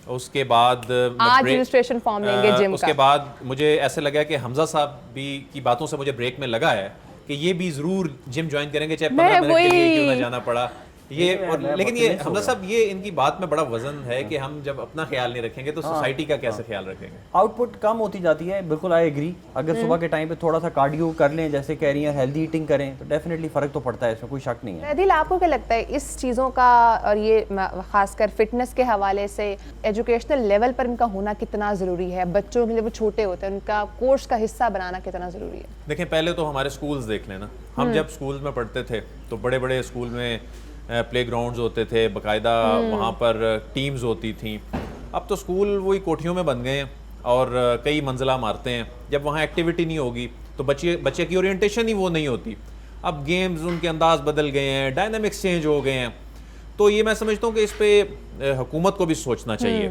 उसके बाद आज रजिस्ट्रेशन फॉर्म लेंगे जिम उसके बाद मुझे ऐसे लगा कि हमजा साहब भी की बातों से मुझे ब्रेक में लगा है कि ये भी जरूर जिम ज्वाइन करेंगे, चाहे 15 मिनट के लिए क्यों ना जाना पड़ा। ये और लेकिन ये हमजा साहब ये इनकी बात में बड़ा वजन है कि हम जब अपना ख्याल नहीं रखेंगे तो सोसाइटी का कैसे ख्याल रखेंगे। आउटपुट कम होती जाती है, बिल्कुल आई एग्री। अगर सुबह के टाइम पे थोड़ा सा कार्डियो कर लें जैसे कह रही हैं, हेल्दी ईटिंग करें तो डेफिनेटली फ़र्क तो पड़ता है, इसमें कोई शक नहीं है। दिल आपको क्या लगता है इस चीज़ों का, और ये खासकर फिटनेस के हवाले से एजुकेशनल लेवल पर इनका होना कितना ज़रूरी है? बच्चों के लिए वो छोटे होते हैं, उनका कोर्स का हिस्सा बनाना कितना ज़रूरी है? देखें पहले तो हमारे स्कूल्स देख लेना, हम जब स्कूल में पढ़ते थे तो बड़े बड़े स्कूल में प्लेग्राउंड्स होते थे, बाकायदा वहाँ पर टीम्स होती थी। अब तो स्कूल वही कोठियों में बन गए हैं और कई मंजिला मारते हैं। जब वहाँ एक्टिविटी नहीं होगी तो बच्चे की ओरिएंटेशन ही वो नहीं होती। अब गेम्स उनके अंदाज बदल गए हैं, डायनामिक्स चेंज हो गए हैं। तो ये मैं समझता हूँ कि इस पर हुकूमत को भी सोचना चाहिए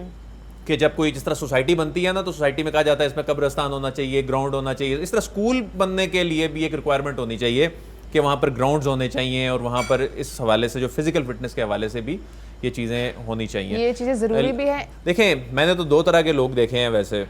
कि जब कोई जिस तरह सोसाइटी बनती है ना तो सोसाइटी में कहा जाता है इसमें कब्रिस्तान होना चाहिए, ग्राउंड होना चाहिए। इस तरह स्कूल बनने के लिए भी एक रिक्वायरमेंट होनी चाहिए कि वहाँ पर ग्राउंड्स होने चाहिए और वहाँ पर इस हवाले से जो फिजिकल फिटनेस के हवाले से भी ये चीज़ें होनी चाहिए। ये चीज़ें ज़रूरी भी है। देखें मैंने तो दो तरह के लोग देखे हैं वैसे।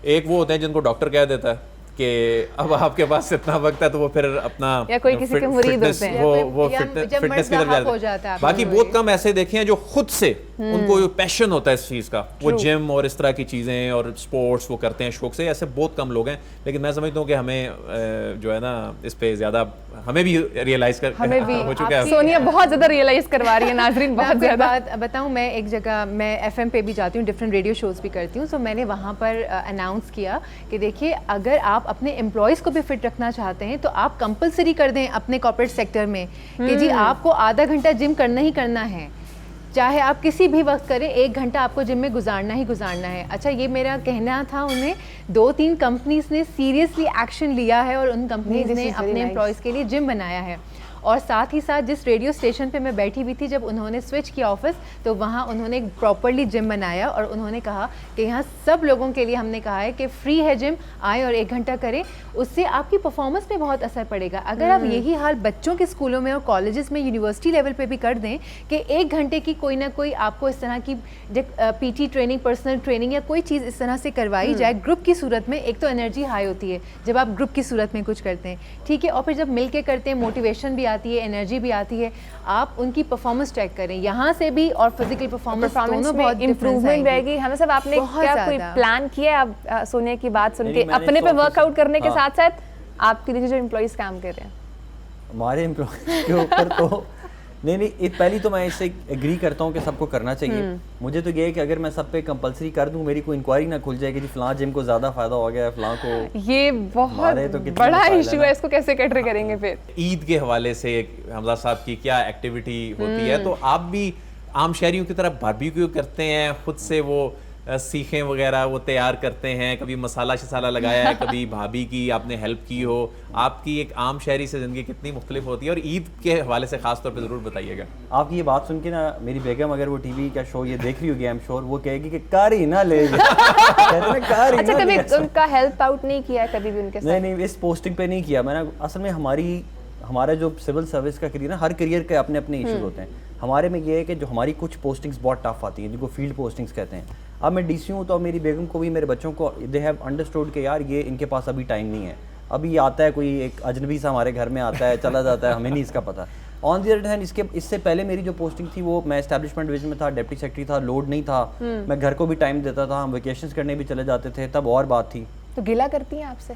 एक वो होते हैं जिनको डॉक्टर कह देता है कि अब आपके पास इतना वक्त है तो वो फिर अपना या कोई किसी के मुरीद होते हैं, वो फिटनेस की तरफ जाते हैं। बाकी बहुत कम ऐसे देखे हैं जो खुद से उनको पैशन होता है इस चीज़ का, वो जिम और इस तरह की चीज़ें और स्पोर्ट्स वो करते हैं शौक से, ऐसे बहुत कम लोग हैं। लेकिन मैं समझता हूँ कि हमें जो है ना इस पे ज़्यादा हमें भी रियलाइज़ कर हो चुका है। सोनिया बहुत ज़्यादा रियलाइज़ करवा रही है नाजरीन, बहुत ज़्यादा। बात बताऊँ, मैं एक जगह मैं FM पे भी जाती हूँ, डिफरेंट रेडियो शोज़ भी करती हूँ, सो मैंने वहाँ पर अनाउंस किया कि देखिए अगर आप अपने एम्प्लॉयज़ को भी फिट रखना चाहते हैं तो आप कंपलसरी कर दें अपने कॉर्पोरेट सेक्टर में कि जी आपको आधा घंटा जिम करना ही करना है, चाहे आप किसी भी वक्त करें, 1 घंटा आपको जिम में गुजारना ही गुजारना है। अच्छा, ये मेरा कहना था, उन्हें 2-3 कंपनीज ने सीरियसली एक्शन लिया है और उन कंपनीज ने अपने एम्प्लॉयज़ के लिए जिम बनाया है। और साथ ही साथ जिस रेडियो स्टेशन पे मैं बैठी हुई थी जब उन्होंने स्विच किया ऑफिस, तो वहाँ उन्होंने एक प्रॉपरली जिम बनाया और उन्होंने कहा कि यहाँ सब लोगों के लिए हमने कहा है कि फ्री है जिम, आए और 1 घंटा करें, उससे आपकी परफॉर्मेंस पे बहुत असर पड़ेगा। अगर आप यही हाल बच्चों के स्कूलों में और कॉलेजेस में, यूनिवर्सिटी लेवल पे भी कर दें कि 1 घंटे की कोई ना कोई आपको इस तरह की PT ट्रेनिंग, पर्सनल ट्रेनिंग या कोई चीज़ इस तरह से करवाई जाए ग्रुप की सूरत में, एक तो एनर्जी हाई होती है जब आप ग्रुप की सूरत में कुछ करते हैं, ठीक है, और फिर जब मिल के करते हैं मोटिवेशन भी आती है, एनर्जी भी आती है। आप उनकी परफॉर्मेंस चेक करें यहाँ से भी, और फिजिकल परफॉर्मेंस दोनों बहुत इम्प्रूवमेंट रहेगी। हमें सब आपने क्या कोई प्लान किया है? आप सोनिया की बात सुन के अपने पे वर्कआउट करने के साथ साथ आपके लिए जो एम्प्लॉइज काम कर रहे हैं, हमारे एम्प्लॉय के ऊपर तो नहीं, पहली तो मैं इससे एग्री करता हूँ कि सबको करना चाहिए। मुझे तो ये है कि अगर मैं सब पे कंपलसरी कर दूँ, मेरी कोई इंक्वायरी ना खुल जाए कि जी फलां जिम को ज़्यादा फ़ायदा हो गया है, फलां को, ये बहुत तो बड़ा इशू है, इसको कैसे कैटर करेंगे फिर? ईद के हवाले से हमजा साहब की क्या एक्टिविटी होती है, तो आप भी आम शहरियों की तरह बारबेक्यू करते हैं, खुद से वो सीखें वगैरह वो तैयार करते हैं, कभी मसाला शसाला लगाया है, कभी भाभी की आपने हेल्प की हो, आपकी एक आम शहरी से ज़िंदगी कितनी मुख्तलिफ होती है, और ईद के हवाले से ख़ास तौर पे ज़रूर बताइएगा। आपकी ये बात सुन के ना मेरी बेगम अगर वो TV का शो ये देख रही होगी, आई एम श्योर वो कहेगी कि कार ही ना ले अच्छा, कभी उनका हेल्प आउट नहीं किया कभी भी उनके साथ? नहीं, इस पोस्टिंग पे नहीं किया मैंने। असल में हमारा जो सिविल सर्विस का करियर है, हर करियर के अपने अपने इश्यूज होते हैं। हमारे में ये है कि जो हमारी कुछ पोस्टिंग्स बहुत टफ आती हैं, जिनको फील्ड पोस्टिंग्स कहते हैं। अब मैं DC हूँ, तो अब मेरी बेगम को भी, मेरे बच्चों को, दे हैव अंडरस्टूड कि यार ये इनके पास अभी टाइम नहीं है, अभी आता है कोई एक अजनबी सा हमारे घर में आता है, चला जाता है, हमें नहीं इसका पता। ऑन द अदर हैंड इससे पहले मेरी जो पोस्टिंग थी वो मैं एस्टैब्लिशमेंट डिवीजन में था, डिप्टी सेक्रेटरी था, लोड नहीं था, मैं घर को भी टाइम देता था, हम वेकेशंस करने भी चले जाते थे, तब और बात थी। तो गिला करती हैं आपसे?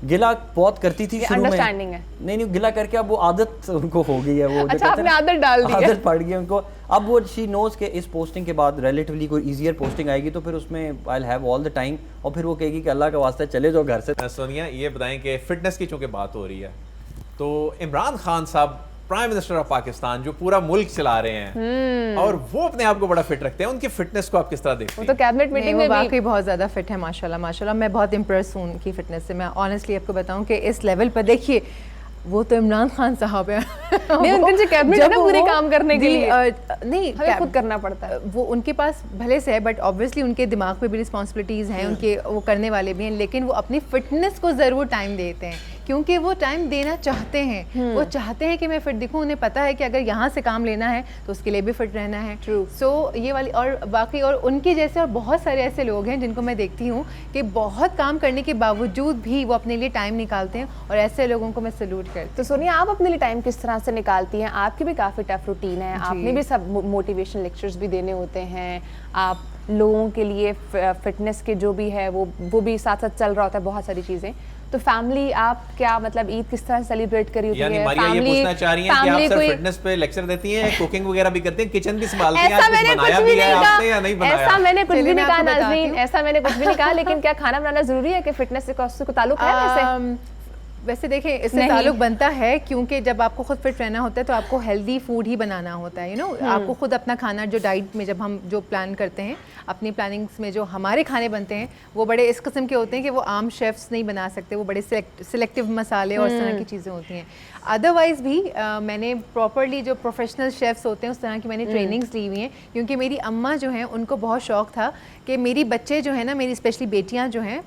गिला बहुत करती थी शुरू में, अंडरस्टैंडिंग है। नहीं गिला करके अब वो आदत उनको हो गई है, वो अच्छा, आपने आदत डाल दी है, आदत पड़ गई उनको। अब वो शी नोज के इस पोस्टिंग के बाद रिलेटिवली कोई इजियर पोस्टिंग आएगी तो फिर उसमें I will have all the time, और फिर वो कहेगी कि अल्लाह का वास्ता चले जाओ घर से। सोनिया, ये बताएं कि फिटनेस की चूंकि बात हो रही है, तो इमरान खान साहब प्राइम मिनिस्टर ऑफ पाकिस्तान जो पूरा मुल्क चला रहे हैं और वो अपने आप को बड़ा फिट रखते हैं, उनकी फिटनेस को आप किस तरह देखते हैं? वो तो कैबिनेट मीटिंग में वाकई बहुत ज़्यादा फिट है, माशाल्लाह। मैं बहुत इम्प्रेस हूँ उनकी फिटनेस से। मैं ऑनेस्टली आपको बताऊँ कि इस लेवल पर देखिए, वो तो इमरान खान साहब है नहीं, उनके कैबिनेट है ना पूरे काम करने के लिए, नहीं हमें खुद करना पड़ता है। वो उनके पास भले से है, बट ऑब्वियसली उनके दिमाग पे भी रिस्पॉन्सिबिलिटीज़ हैं, उनके वो करने वाले भी हैं, लेकिन वो अपनी फिटनेस को ज़रूर टाइम देते हैं, क्योंकि वो टाइम देना चाहते हैं। वो चाहते हैं कि मैं फिट दिखूं, उन्हें पता है कि अगर यहाँ से काम लेना है तो उसके लिए भी फिट रहना है। सो ये वाली, और बाकी और उनके जैसे और बहुत सारे ऐसे लोग हैं जिनको मैं देखती हूँ कि बहुत काम करने के बावजूद भी वो अपने लिए टाइम निकालते हैं, और ऐसे लोगों को मैं सैल्यूट करती हूँ। तो सोनिया, आप अपने लिए टाइम किस तरह से निकालती हैं? आपकी भी काफ़ी टफ रूटीन है, आपने भी सब मोटिवेशन लेक्चर्स भी देने होते हैं, आप लोगों के लिए फिटनेस के जो भी है वो भी साथ साथ चल रहा होता है, बहुत सारी चीज़ें। तो फैमिली, आप क्या मतलब ईद किस तरह सेलिब्रेट करी होती है? मारिया ये पूछना चाह रही हैं कि आप सिर्फ फिटनेस पे लेक्चर देती हैं, कुकिंग वगैरह भी करती हैं, किचन भी संभालती हैं? ऐसा मैंने कुछ भी नहीं कहा, ऐसा मैंने कुछ भी नहीं कहा नाज़रीन, ऐसा मैंने कुछ भी नहीं कहा। लेकिन क्या खाना बनाना जरूरी है कि फिटनेस से कोई ताल्लुक है? वैसे देखें, इससे ताल्लुक बनता है, क्योंकि जब आपको खुद फिट रहना होता है तो आपको हेल्दी फूड ही बनाना होता है, आपको खुद अपना खाना, जो डाइट में जब हम जो प्लान करते हैं, अपनी प्लानिंग्स में जो हमारे खाने बनते हैं वो बड़े इस किस्म के होते हैं कि वो आम शेफ्स नहीं बना सकते, वो बड़े सिलेक्टिव मसाले और इस तरह की चीज़ें होती हैं। अदरवाइज़ भी मैंने प्रॉपरली जो प्रोफेशनल शेफ्स होते हैं उस तरह की मैंने ट्रेनिंग्स ली हुई हैं, क्योंकि मेरी अम्मा जो हैं उनको बहुत शौक़ था कि मेरी बच्चे जो हैं ना, मेरी स्पेशली बेटियाँ जो हैं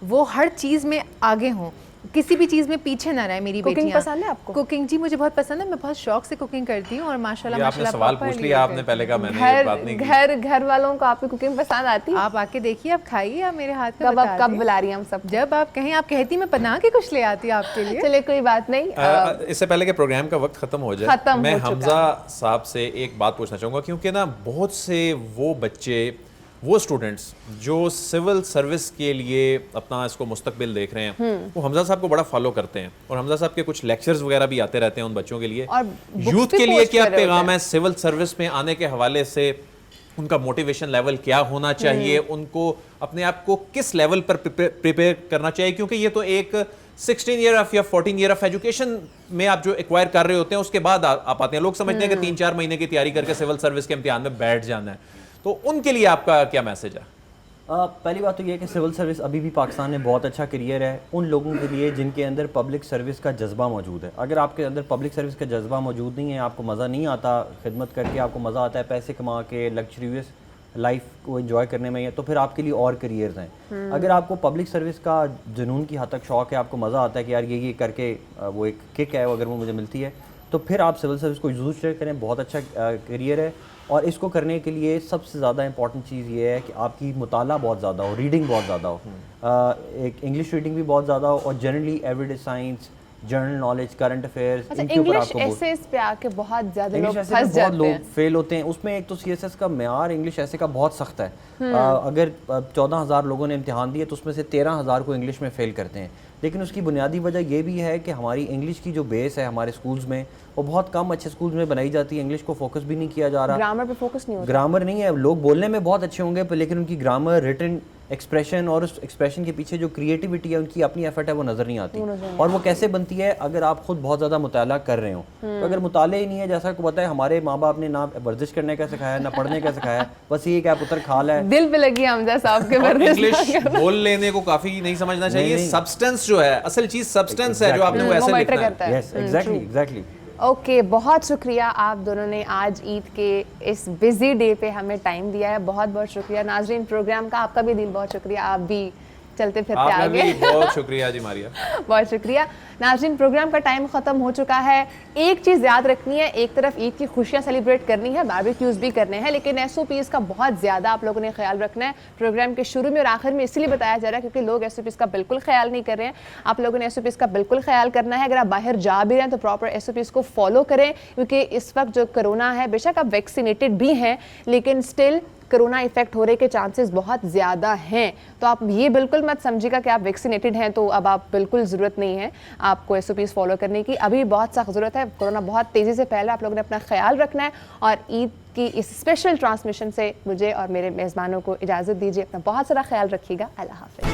वो हर चीज़ में आगे हों। किसी भी चीज़ में पीछे ना रहे मेरी Cooking बेटियां। पसंद है आपको? कुकिंग जी मुझे बहुत पसंद है, मैं बहुत शौक से कुकिंग करती हूँ और माशाल्लाह ये आपने माशाल्लाह सवाल properly पूछ लिया आपने करती पहले का, मैंने ये बात नहीं की। घर वालों को आपकी कुकिंग पसंद आती हूँ। है? आप आके देखिए, आप खाइए, आप मेरे हाथ का कब बता कब दें। बुला रही हैं हम सब? जब आप कहें, आप कहती मैं बना के कुछ ले आती आपके लिए। चलिए कोई बात नहीं। इससे पहले कि प्रोग्राम का वक्त खत्म हो जाए, खत्म मैं हो चुका हमजा साहब से एक बात पूछना चाहूँगा, क्योंकि ना बहुत से वो बच्चे, वो स्टूडेंट्स जो सिविल सर्विस के लिए अपना इसको मुस्तकबिल देख रहे हैं, वो हमजा साहब को बड़ा फॉलो करते हैं और हमजा साहब के कुछ लेक्चर्स वगैरह भी आते रहते हैं उन बच्चों के लिए। और books यूथ भी के लिए post क्या कर रहे पैगाम होते है सिविल सर्विस में आने के हवाले से? उनका मोटिवेशन लेवल क्या होना चाहिए, उनको अपने आप को किस लेवल पर प्रिपेयर करना चाहिए? क्योंकि ये तो एक 16 ईयर ऑफ या 14 ईयर ऑफ एजुकेशन में आप जो एक्वायर कर रहे होते हैं उसके बाद आप आते हैं। लोग समझते हैं कि 3-4 महीने की तैयारी करके सिविल सर्विस के इम्तिहान में बैठ जाना है, तो उनके लिए आपका क्या मैसेज है? पहली बात तो ये है कि सिविल सर्विस अभी भी पाकिस्तान में बहुत अच्छा करियर है उन लोगों के लिए जिनके अंदर पब्लिक सर्विस का जज्बा मौजूद है। अगर आपके अंदर पब्लिक सर्विस का जज्बा मौजूद नहीं है, आपको मज़ा नहीं आता खिदमत करके, आपको मज़ा आता है पैसे कमा के लग्जरियस लाइफ को एंजॉय करने में, तो फिर आपके लिए और करियर्स हैं। अगर आपको पब्लिक सर्विस का जुनून की हद तक शौक़ है, आपको मज़ा आता है कि यार ये करके वो एक किक है, अगर वो मुझे मिलती है, तो फिर आप सिविल सर्विस को ज़रूर शेयर करें। बहुत अच्छा करियर है और इसको करने के लिए सबसे ज़्यादा इंपॉर्टेंट चीज़ ये है कि आपकी मुताला बहुत ज़्यादा हो, रीडिंग बहुत ज़्यादा हो, एक इंग्लिश रीडिंग भी बहुत ज़्यादा हो और generally everyday science, general knowledge, current affairs, इनके ऊपर आपको इंग्लिश पे आके बहुत ज़्यादा लोग इंग्लिश फंस बहुत जाते लोग हैं। फेल होते हैं। उसमें एक तो सीएसएस का मेयार इंग्लिश ऐसे का बहुत सख्त है। अगर 14,000 लोगों ने इम्तिहान दिए तो उसमें से 13,000 को इंग्लिश में फ़ेल करते हैं। लेकिन उसकी बुनियादी वजह ये भी है कि हमारी इंग्लिश की जो बेस है हमारे स्कूल्स में वो बहुत कम अच्छे स्कूल्स में बनाई जाती है। इंग्लिश को फोकस भी नहीं किया जा रहा, ग्रामर पे फोकस नहीं होता। ग्रामर नहीं है, लोग बोलने में बहुत अच्छे होंगे पर लेकिन उनकी ग्रामर, रिटन एक्सप्रेशन और उस एक्सप्रेशन के पीछे जो क्रिएटिविटी है, उनकी अपनी एफर्ट है, वो नज़र नहीं आती। और वो कैसे बनती है? अगर आप खुद बहुत ज़्यादा मुताला कर रहे हो। तो अगर मुताले ही नहीं है, जैसा को पता है हमारे माँ बाप ने ना वर्जिश करने का सिखाया, ना पढ़ने का सिखाया, बस ये क्या पुत्र खा है। दिल पे लगी हमजा साहब के और वर्दिश इंग्लिश बोल लेने को काफी नहीं समझना चाहिए, सब्सटेंस जो है, असल चीज सब्सटेंस है जो आपने वो ऐसे लिखना है। Yes, exactly. ओके, बहुत शुक्रिया आप दोनों ने आज ईद के इस बिजी डे पे हमें टाइम दिया है। बहुत बहुत शुक्रिया नाजरीन। प्रोग्राम का आपका भी दिल बहुत शुक्रिया, आप भी चलते फिरते आपने आगे। भी बहुत शुक्रिया जी मारिया। बहुत शुक्रिया नाज़रीन। प्रोग्राम का टाइम ख़त्म हो चुका है। एक चीज़ याद रखनी है, एक तरफ ईद की खुशियाँ सेलिब्रेट करनी है, बारबेक्यूज़ भी करने हैं, लेकिन SOPs का बहुत ज़्यादा आप लोगों ने ख्याल रखना है। प्रोग्राम के शुरू में और आखिर में इसलिए बताया जा रहा है क्योंकि लोग SOPs का बिल्कुल ख्याल नहीं कर रहे हैं। आप लोगों ने SOPs का बिल्कुल ख्याल करना है। अगर आप बाहर जा भी रहे हैं तो प्रॉपर SOPs को फॉलो करें, क्योंकि इस वक्त जो कोरोना है, बेशक आप वैक्सीनेटेड भी हैं लेकिन स्टिल कोरोना इफेक्ट हो रहे के चांसेस बहुत ज़्यादा हैं। तो आप ये बिल्कुल मत समझिएगा कि आप वैक्सीनेटेड हैं तो अब आप बिल्कुल ज़रूरत नहीं है आपको SOPs फॉलो करने की। अभी बहुत सख्त ज़रूरत है, कोरोना बहुत तेज़ी से फैल रहा है, आप लोगों ने अपना ख्याल रखना है। और ईद की इस स्पेशल ट्रांसमिशन से मुझे और मेरे मेज़बानों को इजाज़त दीजिए। अपना बहुत सारा ख्याल रखिएगा। अल्लाह हाफ़िज़।